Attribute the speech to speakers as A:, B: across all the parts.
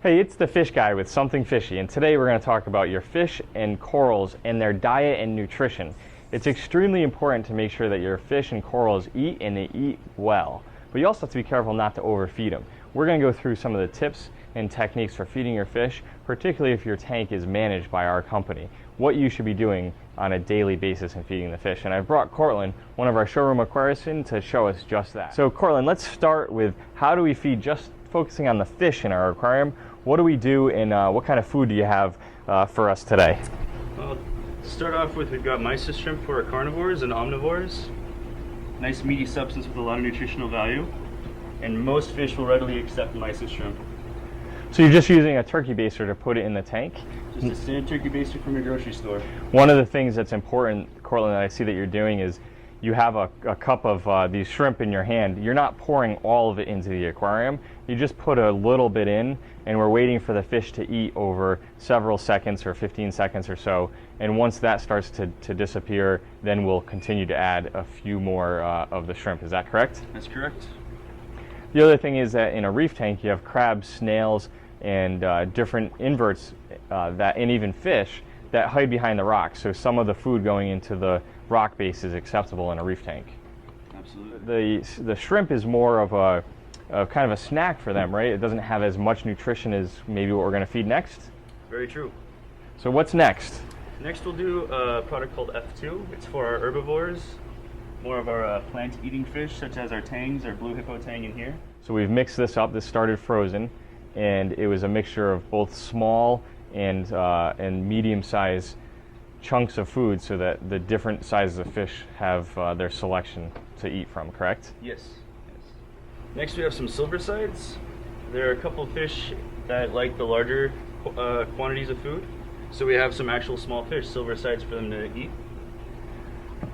A: Hey, it's the Fish Guy with Something Fishy, and today we're going to talk about your fish and corals and their diet and nutrition. It's extremely important to make sure that your fish and corals eat and they eat well, but you also have to be careful not to overfeed them. We're going to go through some of the tips and techniques for feeding your fish, particularly if your tank is managed by our company, what you should be doing on a daily basis in feeding the fish. And I've brought Cortland, one of our showroom aquarists, in to show us just that. So Cortland, let's start with how do we feed, just focusing on the fish in our aquarium. What do we do, and what kind of food do you have for us today?
B: Well, to start off with, we've got mysis shrimp for our carnivores and omnivores. Nice meaty substance with a lot of nutritional value. And most fish will readily accept mysis shrimp.
A: So you're just using a turkey baster to put it in the tank?
B: Just a standard turkey baster from your grocery store.
A: One of the things that's important, Cortland, that I see that you're doing is you have a cup of these shrimp in your hand. You're not pouring all of it into the aquarium. You just put a little bit in, and we're waiting for the fish to eat over several seconds or 15 seconds or so. And once that starts to disappear, then we'll continue to add a few more of the shrimp. Is that correct?
B: That's correct.
A: The other thing is that in a reef tank, you have crabs, snails, and different inverts and even fish that hide behind the rocks. So some of the food going into the rock base is acceptable in a reef tank.
B: Absolutely.
A: The shrimp is more of a kind of a snack for them, right? It doesn't have as much nutrition as maybe what we're going to feed next.
B: Very true.
A: So what's next?
B: Next we'll do a product called F2. It's for our herbivores, more of our plant-eating fish, such as our tangs, our blue hippo tang in here.
A: So we've mixed this up. This started frozen, and it was a mixture of both small and medium-sized chunks of food, so that the different sizes of fish have their selection to eat from, correct?
B: Yes. Next we have some silver sides. There are a couple of fish that like the larger quantities of food, so we have some actual small fish, silver sides, for them to eat.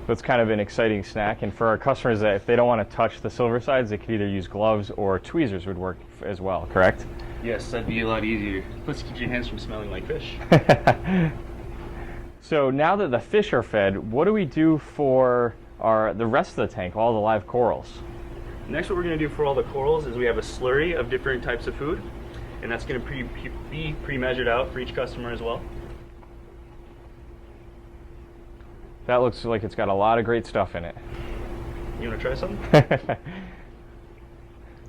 A: So it's kind of an exciting snack, and for our customers that if they don't want to touch the silver sides, they could either use gloves or tweezers would work as well, correct?
B: Yes, that'd be a lot easier. Plus keep your hands from smelling like fish.
A: So now that the fish are fed, what do we do for the rest of the tank, all the live corals?
B: Next, what we're going to do for all the corals is we have a slurry of different types of food, and that's going to be pre-measured out for each customer as well.
A: That looks like it's got a lot of great stuff in it.
B: You want to try some?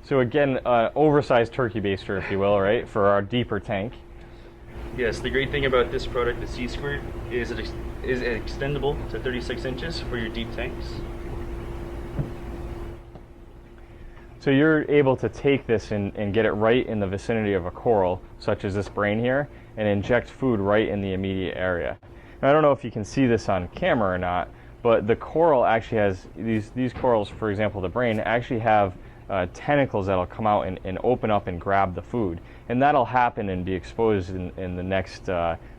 A: So again, oversized turkey baster, if you will, right, for our deeper tank.
B: Yes, the great thing about this product, the Sea Squirt, is it is extendable to 36 inches for your deep tanks.
A: So you're able to take this and get it right in the vicinity of a coral, such as this brain here, and inject food right in the immediate area. Now, I don't know if you can see this on camera or not, but the coral actually has, these corals, for example, the brain, actually have tentacles that'll come out and open up and grab the food. And that'll happen and be exposed in the next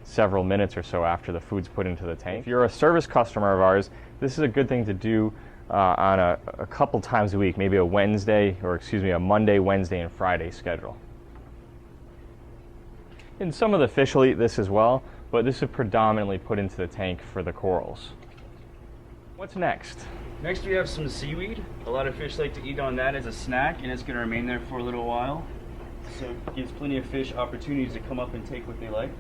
A: several minutes or so after the food's put into the tank. If you're a service customer of ours, this is a good thing to do on a couple times a week, maybe a Monday, Wednesday, and Friday schedule. And some of the fish will eat this as well, but this is predominantly put into the tank for the corals. What's next?
B: Next we have some seaweed. A lot of fish like to eat on that as a snack, and it's going to remain there for a little while. So it gives plenty of fish opportunities to come up and take what they like.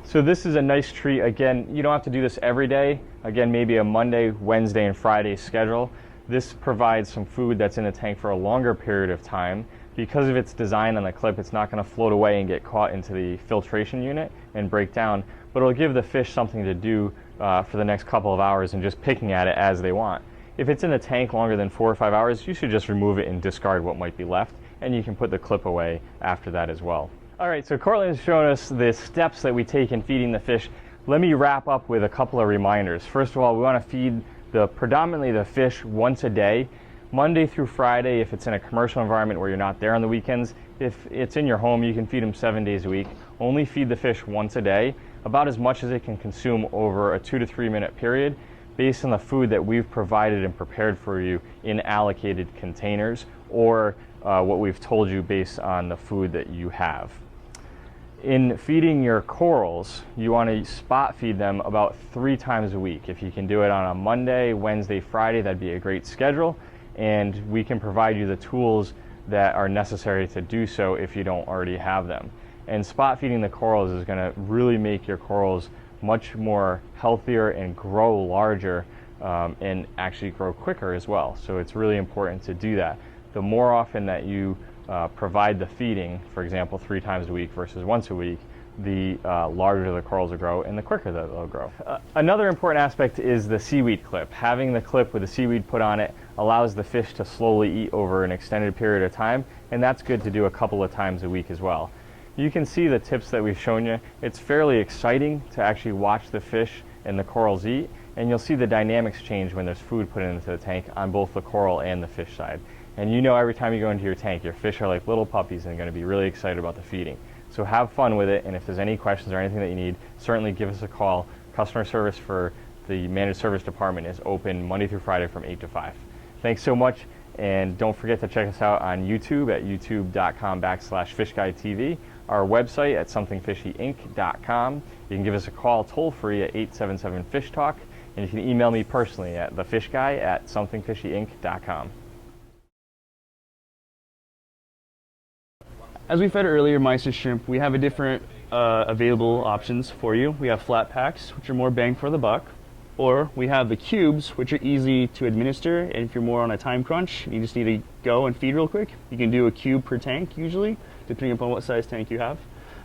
A: So this is a nice treat. Again, you don't have to do this every day. Again, maybe a Monday, Wednesday, and Friday schedule. This provides some food that's in the tank for a longer period of time. Because of its design on the clip, it's not going to float away and get caught into the filtration unit and break down, but it'll give the fish something to do for the next couple of hours and just picking at it as they want. If it's in the tank longer than 4 or 5 hours, you should just remove it and discard what might be left, and you can put the clip away after that as well. All right, so Cortland has shown us the steps that we take in feeding the fish. Let me wrap up with a couple of reminders. First of all, we want to feed predominantly the fish once a day. Monday through Friday, if it's in a commercial environment where you're not there on the weekends. If it's in your home, you can feed them 7 days a week. Only feed the fish once a day, about as much as it can consume over a 2 to 3 minute period, based on the food that we've provided and prepared for you in allocated containers, or what we've told you based on the food that you have. In feeding your corals, you want to spot feed them about 3 times a week. If you can do it on a Monday, Wednesday, Friday, that'd be a great schedule. And we can provide you the tools that are necessary to do so if you don't already have them. And spot feeding the corals is going to really make your corals much more healthier and grow larger, and actually grow quicker as well. So it's really important to do that. The more often that you provide the feeding, for example 3 times a week versus once a week, the larger the corals will grow and the quicker that they'll grow. Another important aspect is the seaweed clip. Having the clip with the seaweed put on it allows the fish to slowly eat over an extended period of time, and that's good to do a couple of times a week as well. You can see the tips that we've shown you. It's fairly exciting to actually watch the fish and the corals eat, and you'll see the dynamics change when there's food put into the tank on both the coral and the fish side. And you know, every time you go into your tank, your fish are like little puppies and going to be really excited about the feeding. So have fun with it, and if there's any questions or anything that you need, certainly give us a call. Customer service for the managed service department is open Monday through Friday from 8 to 5. Thanks so much, and don't forget to check us out on YouTube at youtube.com/fishguidetv, our website at somethingfishyinc.com. You can give us a call toll free at 877-FISH-TALK, and you can email me personally at thefishguy@somethingfishyinc.com.
B: As we fed earlier, mice and shrimp, we have a different available options for you. We have flat packs, which are more bang for the buck, or we have the cubes, which are easy to administer, and if you're more on a time crunch, you just need to go and feed real quick. You can do a cube per tank usually, depending upon what size tank you have,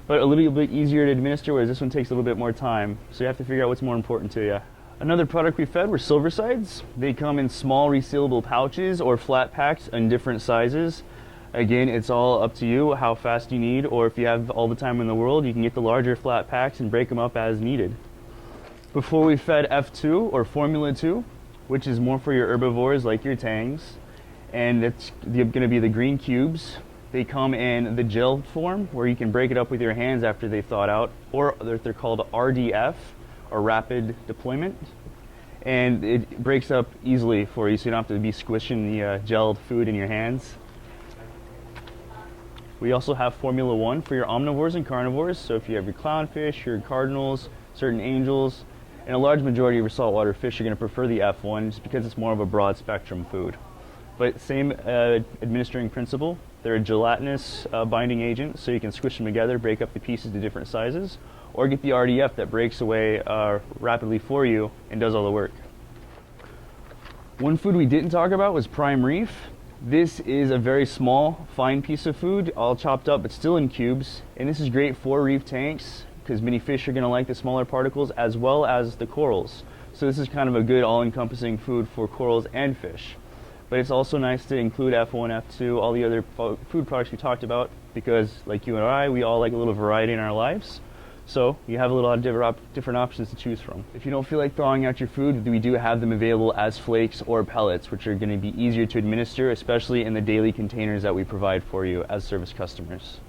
B: but a little bit easier to administer, whereas this one takes a little bit more time, so you have to figure out what's more important to you. Another product we fed were silver sides. They come in small resealable pouches or flat packs in different sizes. Again, it's all up to you how fast you need, or if you have all the time in the world, you can get the larger flat packs and break them up as needed. Before we fed F2 or Formula 2, which is more for your herbivores like your tangs, and it's going to be the green cubes. They come in the gel form where you can break it up with your hands after they've thawed out, or they're called RDF, or rapid deployment, and it breaks up easily for you so you don't have to be squishing the gelled food in your hands. We also have Formula 1 for your omnivores and carnivores, so if you have your clownfish, your cardinals, certain angels, and a large majority of your saltwater fish are going to prefer the F1 just because it's more of a broad spectrum food. But same administering principle. They're a gelatinous binding agent, so you can squish them together, break up the pieces to different sizes, or get the RDF that breaks away rapidly for you and does all the work. One food we didn't talk about was prime reef. This is a very small, fine piece of food, all chopped up but still in cubes, and this is great for reef tanks because many fish are going to like the smaller particles as well as the corals. So this is kind of a good all-encompassing food for corals and fish. But it's also nice to include F1, F2, all the other food products we talked about, because like you and I, we all like a little variety in our lives. So you have a lot of different options to choose from. If you don't feel like throwing out your food, we do have them available as flakes or pellets, which are going to be easier to administer, especially in the daily containers that we provide for you as service customers.